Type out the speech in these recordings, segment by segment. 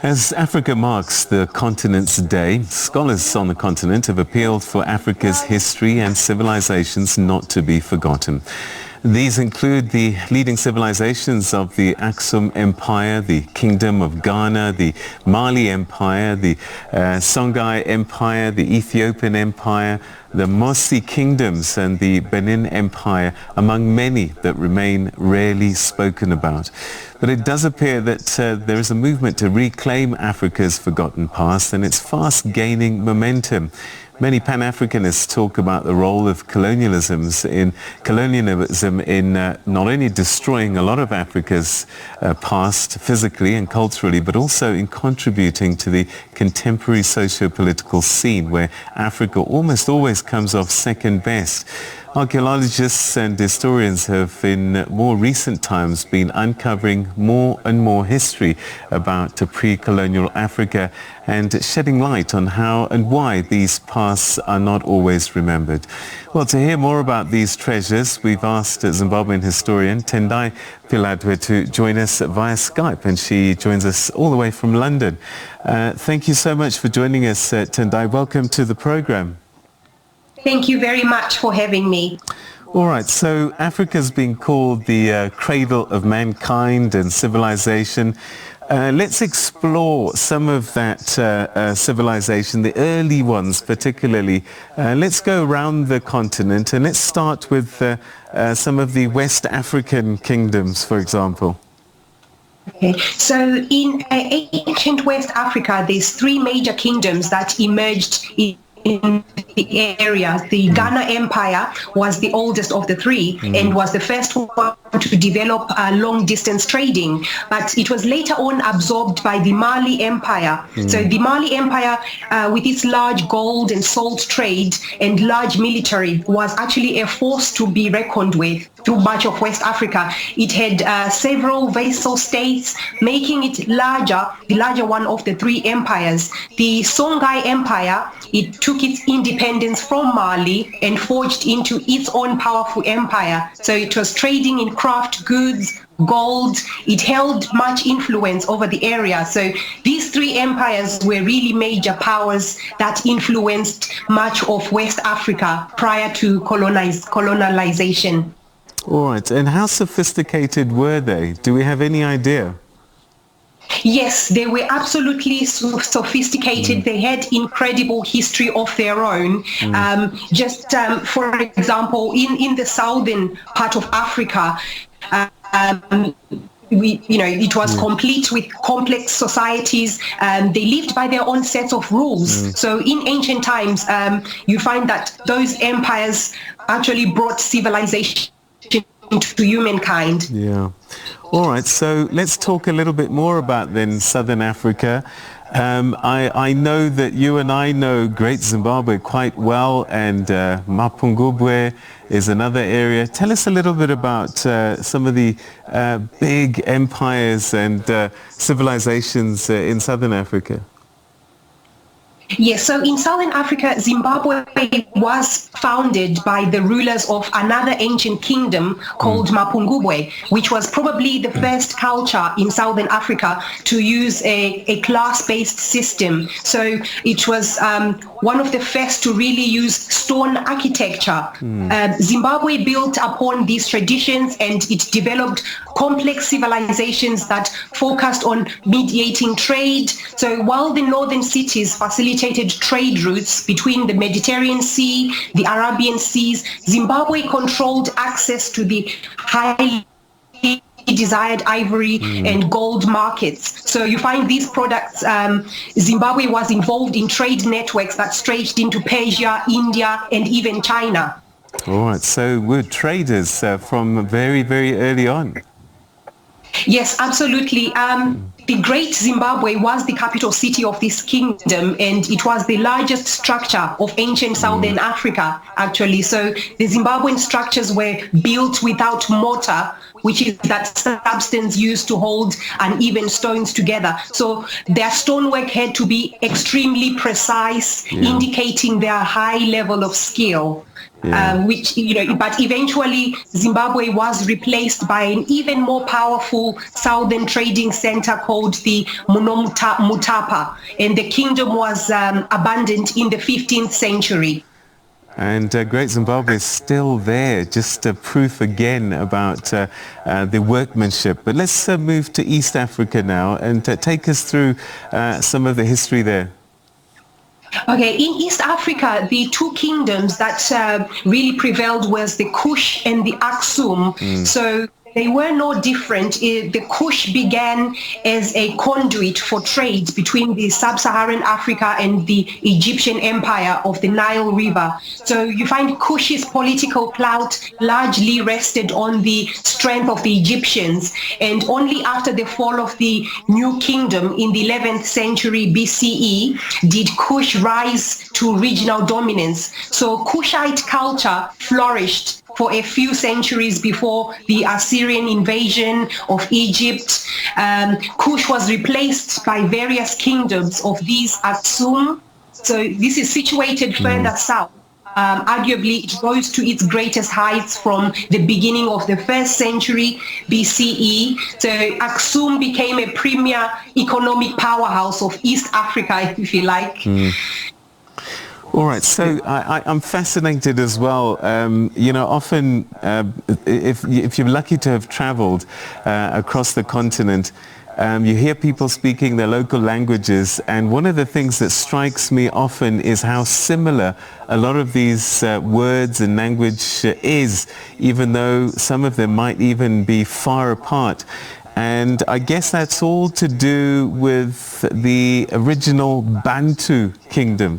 As Africa marks the continent's day, scholars on the continent have appealed for Africa's history and civilizations not to be forgotten. These include the leading civilizations of the Aksum Empire, the Kingdom of Ghana, the Mali Empire, the Songhai Empire, the Ethiopian Empire, the Mossi Kingdoms and the Benin Empire, among many that remain rarely spoken about. But it does appear that there is a movement to reclaim Africa's forgotten past, and it's fast gaining momentum. Many Pan-Africanists talk about the role of colonialism in not only destroying a lot of Africa's past physically and culturally, but also in contributing to the contemporary socio-political scene where Africa almost always comes off second best. Archaeologists and historians have in more recent times been uncovering more and more history about pre-colonial Africa and shedding light on how and why these pasts are not always remembered. Well, to hear more about these treasures, we've asked Zimbabwean historian Tendai Piladwe to join us via Skype, and she joins us all the way from London. Thank you so much for joining us, Tendai. Welcome to the program. Thank you very much for having me. All right, so Africa's been called the cradle of mankind and civilization. Let's explore some of that civilization, the early ones particularly. Let's go around the continent and let's start with some of the West African kingdoms, for example. Okay, so in ancient West Africa, there's three major kingdoms that emerged in the area. The Ghana Empire was the oldest of the three and was the first one to develop long-distance trading, but it was later on absorbed by the Mali Empire. So the Mali Empire, with its large gold and salt trade and large military, was actually a force to be reckoned with through much of West Africa. It had several vassal states, making it the larger one of the three empires. The Songhai Empire, it took its independence from Mali and forged into its own powerful empire. So it was trading in craft goods, gold. It held much influence over the area. So these three empires were really major powers that influenced much of West Africa prior to colonization. All right, and how sophisticated were they? Do we have any idea? Yes, they were absolutely sophisticated. They had incredible history of their own. For example, in the southern part of Africa, it was complete with complex societies. They lived by their own sets of rules. So in ancient times, you find that those empires actually brought civilization to humankind. Yeah. All right, so let's talk a little bit more about then Southern Africa. I know that you and I know Great Zimbabwe quite well, and Mapungubwe is another area. Tell us a little bit about some of the big empires and civilizations in Southern Africa. Yes, so in Southern Africa, Zimbabwe was founded by the rulers of another ancient kingdom called Mapungubwe, which was probably the first culture in Southern Africa to use a class-based system. So it was one of the first to really use stone architecture. Zimbabwe built upon these traditions, and it developed complex civilizations that focused on mediating trade. So while the northern cities facilitated trade routes between the Mediterranean Sea, the Arabian Seas, Zimbabwe controlled access to the highly desired ivory and gold markets. So you find these products, Zimbabwe was involved in trade networks that stretched into Persia, India, and even China. All right, so we're traders from very, very early on. Yes, absolutely. The Great Zimbabwe was the capital city of this kingdom, and it was the largest structure of ancient Southern Africa, actually. So the Zimbabwean structures were built without mortar, which is that substance used to hold uneven stones together. So their stonework had to be extremely precise, indicating their high level of skill. But eventually Zimbabwe was replaced by an even more powerful southern trading center called the Mutapa, and the kingdom was abandoned in the 15th century. And Great Zimbabwe is still there, just proof again about the workmanship. But let's move to East Africa now and take us through some of the history there. Okay, in East Africa, the two kingdoms that really prevailed was the Kush and the Aksum. So they were no different. The Kush began as a conduit for trade between the sub-Saharan Africa and the Egyptian empire of the Nile River. So you find Kush's political clout largely rested on the strength of the Egyptians, and only after the fall of the New Kingdom in the 11th century BCE did Kush rise to regional dominance. So Kushite culture flourished for a few centuries before the Assyrian invasion of Egypt. Kush was replaced by various kingdoms of these Aksum. So this is situated further south. Arguably, it rose to its greatest heights from the beginning of the 1st century BCE. So Aksum became a premier economic powerhouse of East Africa, if you like. All right, so I'm fascinated as well. Often if you're lucky to have traveled across the continent, you hear people speaking their local languages, and one of the things that strikes me often is how similar a lot of these words and language is, even though some of them might even be far apart. And I guess that's all to do with the original Bantu kingdom.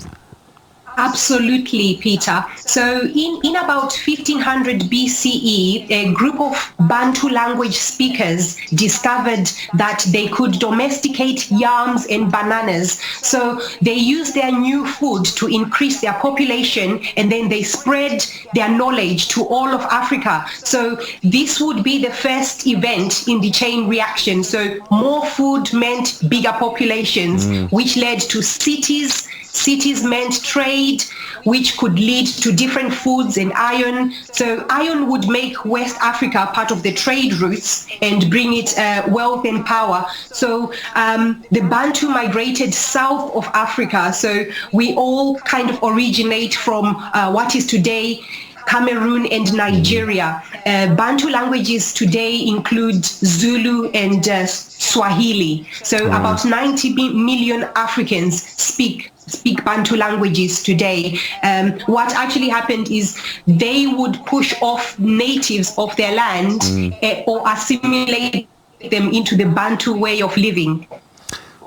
Absolutely, Peter. So in about 1500 BCE, a group of Bantu language speakers discovered that they could domesticate yams and bananas. So they used their new food to increase their population, and then they spread their knowledge to all of Africa. So this would be the first event in the chain reaction. So more food meant bigger populations, which led to cities. Cities meant trade, which could lead to different foods and iron. So iron would make West Africa part of the trade routes and bring it wealth and power. So the Bantu migrated south of Africa. So we all kind of originate from what is today Cameroon and Nigeria. Bantu languages today include Zulu and Swahili. So about 90 million Africans speak Bantu languages today. What actually happened is they would push off natives of their land or assimilate them into the Bantu way of living.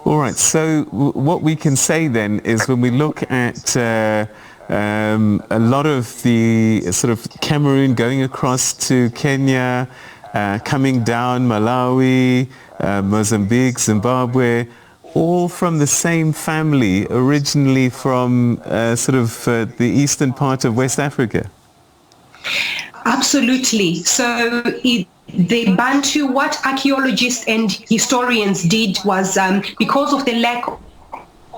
All right, so what we can say then is when we look at a lot of the sort of Cameroon going across to Kenya, coming down Malawi, Mozambique, Zimbabwe, all from the same family, originally from the eastern part of West Africa. Absolutely. So the Bantu, what archaeologists and historians did was because of the lack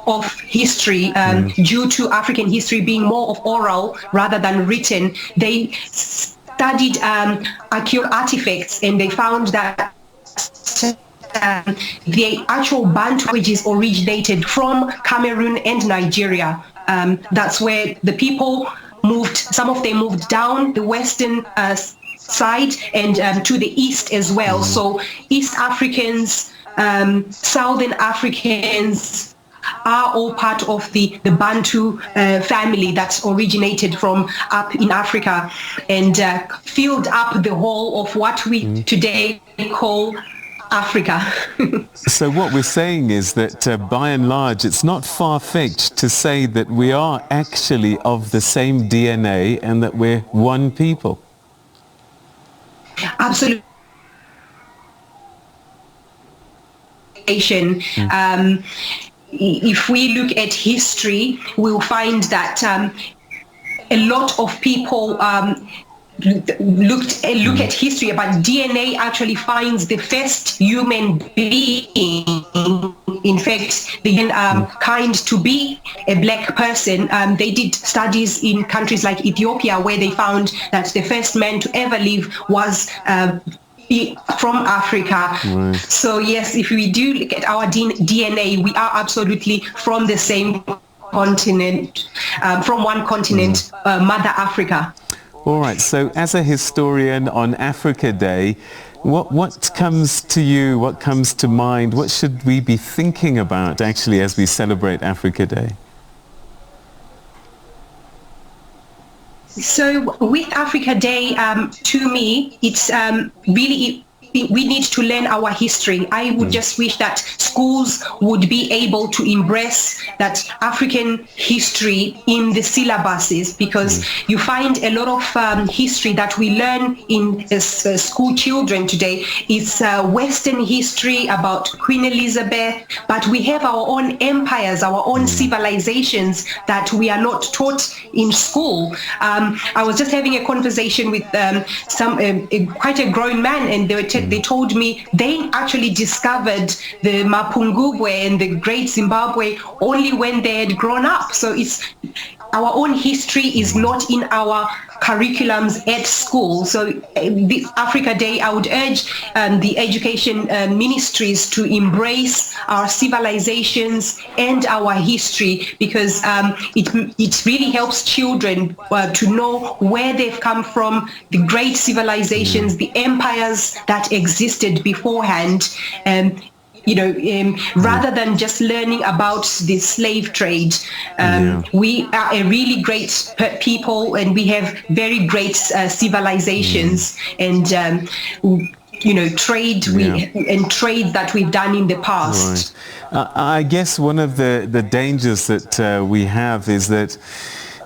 of history, due to African history being more of oral rather than written, they studied artifacts, and they found that the actual Bantu languages originated from Cameroon and Nigeria. That's where the people moved. Some of them moved down the western side and to the east as well. So East Africans, Southern Africans are all part of the Bantu family that's originated from up in Africa and filled up the whole of what we today call Africa. So what we're saying is that by and large, it's not far-fetched to say that we are actually of the same DNA and that we're one people. Absolutely. If we look at history, we'll find that a lot of people look at history, but DNA actually finds the first human being, in fact, the kind to be a black person. They did studies in countries like Ethiopia, where they found that the first man to ever live was from Africa. Right. So yes, if we do look at our DNA, we are absolutely from the same continent, from one continent, Mother Africa. All right, so as a historian on Africa Day, what comes to you, what comes to mind, what should we be thinking about actually as we celebrate Africa Day? So with Africa Day, to me, it's really, we need to learn our history. I would just wish that schools would be able to embrace that African history in the syllabuses, because you find a lot of history that we learn in school children today. It's Western history about Queen Elizabeth, but we have our own empires, our own civilizations that we are not taught in school. I was just having a conversation with quite a grown man, and they told me they actually discovered the Mapungubwe and the Great Zimbabwe only when they had grown up. So it's our own history is not in our curriculums at school. So this Africa Day, I would urge the education ministries to embrace our civilizations and our history, because it really helps children to know where they've come from, the great civilizations, the empires that existed beforehand. Rather than just learning about the slave trade. We are a really great people, and we have very great civilizations and trade and trade that we've done in the past. Right. I guess one of the dangers that we have is that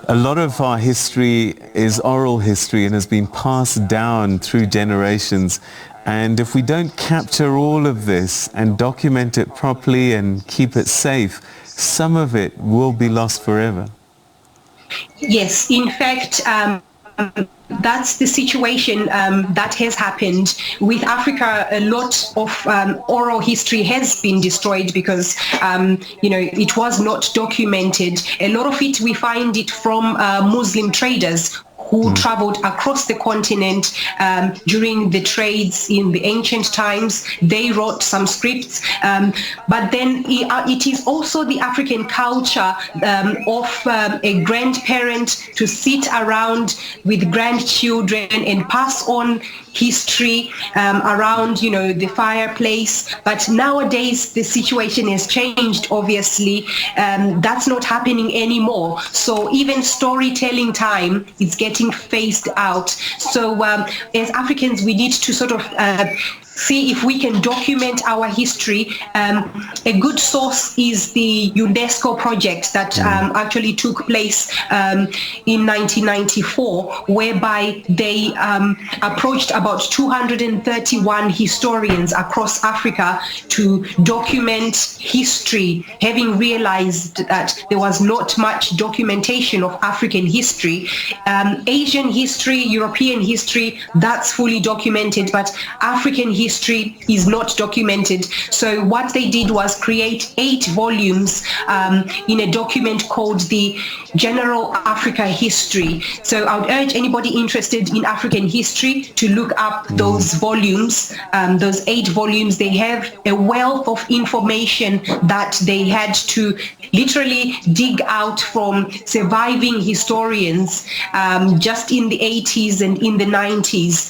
a lot of our history is oral history and has been passed down through generations. And if we don't capture all of this and document it properly and keep it safe, some of it will be lost forever. Yes, in fact, that's the situation that has happened with Africa. A lot of oral history has been destroyed because it was not documented. A lot of it, we find it from Muslim traders who traveled across the continent during the trades in the ancient times. They wrote some scripts, but then it is also the African culture of a grandparent to sit around with grandchildren and pass on history around the fireplace. But nowadays the situation has changed, obviously. That's not happening anymore, so even storytelling time is getting phased out. So as Africans, we need to sort of see if we can document our history. A good source is the UNESCO project that actually took place in 1994, whereby they approached about 231 historians across Africa to document history, having realized that there was not much documentation of African history. Asian history, European history, that's fully documented, but African history is not documented. So what they did was create 8 volumes in a document called the General Africa History. So I would urge anybody interested in African history to look up those volumes, those 8 volumes. They have a wealth of information that they had to literally dig out from surviving historians just in the 80s and in the 90s.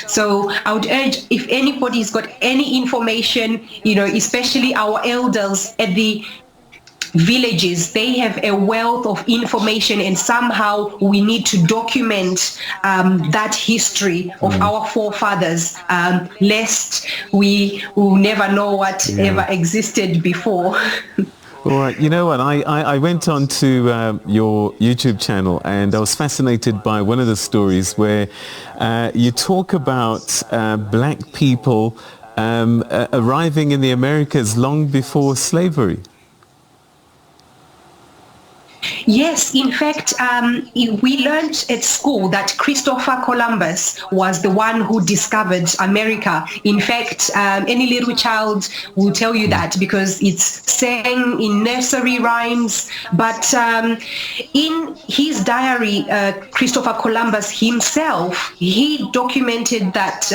So I would urge, if anybody's got any information, especially our elders at the villages, they have a wealth of information, and somehow we need to document that history of our forefathers, lest we will never know what ever existed before. All right, you know what, I went on to your YouTube channel, and I was fascinated by one of the stories where you talk about black people arriving in the Americas long before slavery. Yes, in fact, we learned at school that Christopher Columbus was the one who discovered America. In fact, any little child will tell you that because it's sang in nursery rhymes. But in his diary, Christopher Columbus himself, he documented that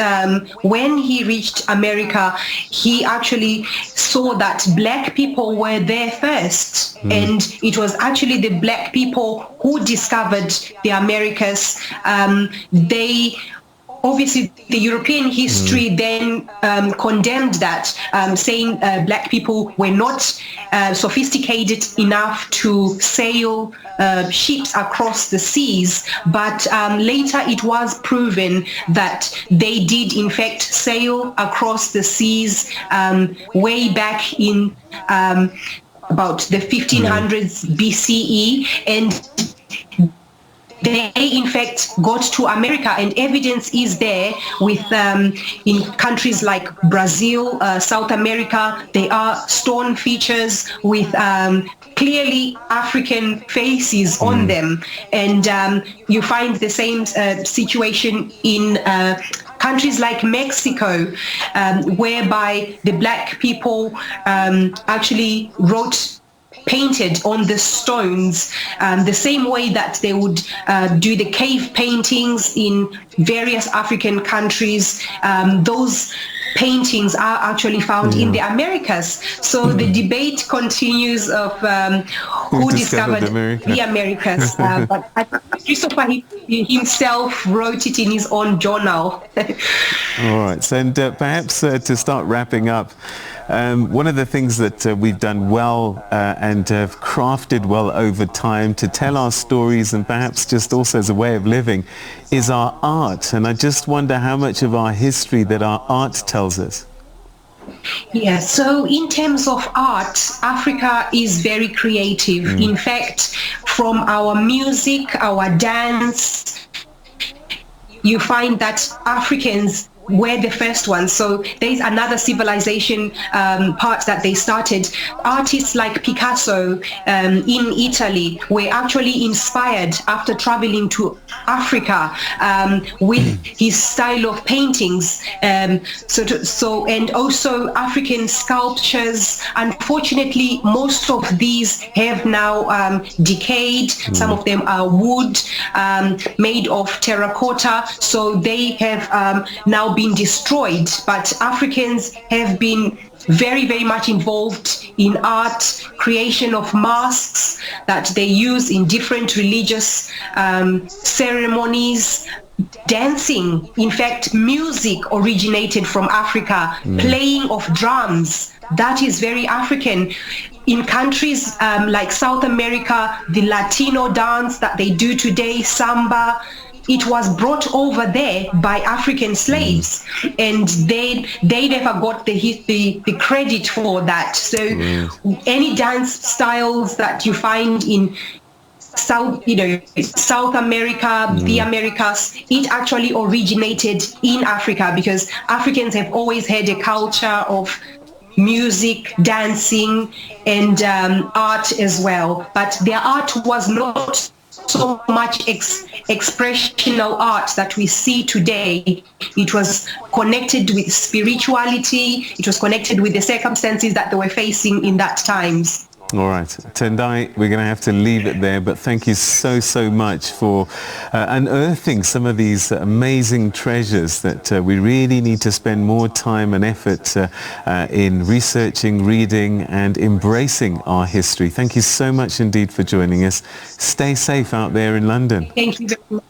when he reached America, he actually saw that black people were there first. And it was actually the black people who discovered the Americas. Obviously, the European history then condemned that, saying black people were not sophisticated enough to sail ships across the seas. But later it was proven that they did, in fact, sail across the seas way back in about the 1500s BCE, and they in fact got to America, and evidence is there with in countries like Brazil, South America. There are stone features with clearly African faces on them, and you find the same situation in countries like Mexico, whereby the black people actually painted on the stones the same way that they would do the cave paintings in various African countries. Those paintings are actually found in the Americas. So the debate continues of who discovered the Americas. But Christopher himself wrote it in his own journal. All right. So, and perhaps to start wrapping up, one of the things that we've done well and have crafted well over time to tell our stories, and perhaps just also as a way of living, is our art. And I just wonder how much of our history that our art tells us. Yeah, so in terms of art, Africa is very creative. In fact, from our music, our dance, you find that Africans were the first ones. So there's another civilization part that they started. Artists like Picasso in Italy were actually inspired after traveling to Africa with his style of paintings. And also African sculptures. Unfortunately, most of these have now decayed. Some of them are wood made of terracotta. So they have now been destroyed, but Africans have been very, very much involved in art, creation of masks that they use in different religious ceremonies, dancing. In fact, music originated from Africa, playing of drums. That is very African. In countries like South America, the Latino dance that they do today, samba, it was brought over there by African slaves, and they never got the credit for that. So any dance styles that you find in South America, the Americas, it actually originated in Africa, because Africans have always had a culture of music, dancing, and art as well. But their art was not so much expressional art that we see today. It was connected with spirituality. It was connected with the circumstances that they were facing in that times. All right, Tendai, we're going to have to leave it there, but thank you so, so much for unearthing some of these amazing treasures that we really need to spend more time and effort in researching, reading, and embracing our history. Thank you so much indeed for joining us. Stay safe out there in London. Thank you very much.